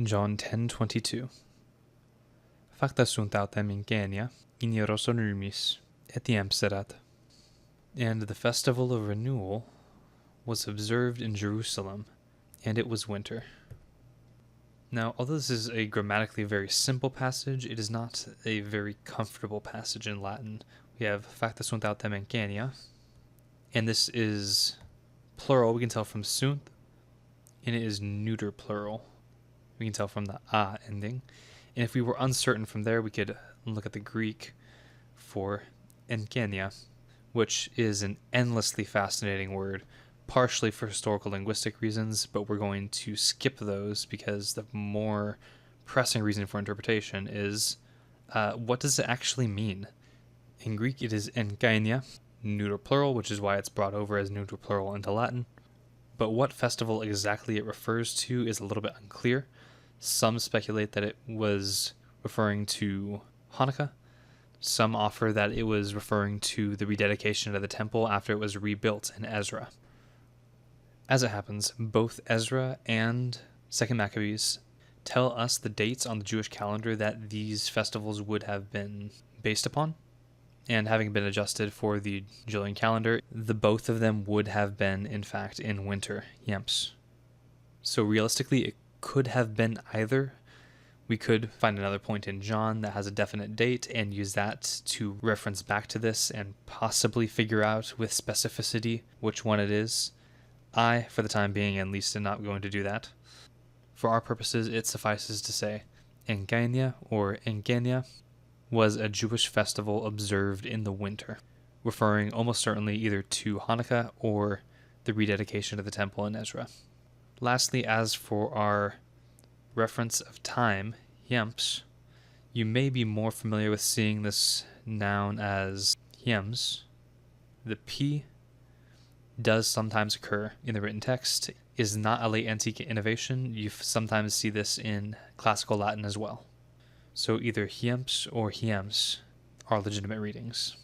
John 10:22. Facta sunt autem ingenia, in Hierosolymis, etiam erat. And the festival of renewal was observed in Jerusalem, and it was winter. Now, although this is a grammatically very simple passage, it is not a very comfortable passage in Latin. We have facta sunt autem ingenia, and this is plural, we can tell from sunt, and it is neuter plural. We can tell from the a ending. And if we were uncertain from there, we could look at the Greek for engenia, which is an endlessly fascinating word, partially for historical linguistic reasons, but we're going to skip those because the more pressing reason for interpretation is what does it actually mean? In Greek, it is engenia, neuter plural, which is why it's brought over as neuter plural into Latin. But what festival exactly it refers to is a little bit unclear. Some speculate that it was referring to Hanukkah. Some offer that it was referring to the rededication of the temple after it was rebuilt in Ezra. As it happens, both Ezra and 2nd Maccabees tell us the dates on the Jewish calendar that these festivals would have been based upon. And having been adjusted for the Julian calendar, the both of them would have been, in fact, in winter, Yemps. So realistically, it could have been either. We could find another point in John that has a definite date and use that to reference back to this and possibly figure out with specificity which one it is. I, for the time being at least, am not going to do that. For our purposes, it suffices to say Engenia or Engenia was a Jewish festival observed in the winter, referring almost certainly either to Hanukkah or the rededication of the temple in Ezra. Lastly, as for our reference of time, Yemps, you may be more familiar with seeing this noun as Yems. The P does sometimes occur in the written text, is not a late antique innovation. You sometimes see this in classical Latin as well. So either Yemps or Hiems are legitimate readings.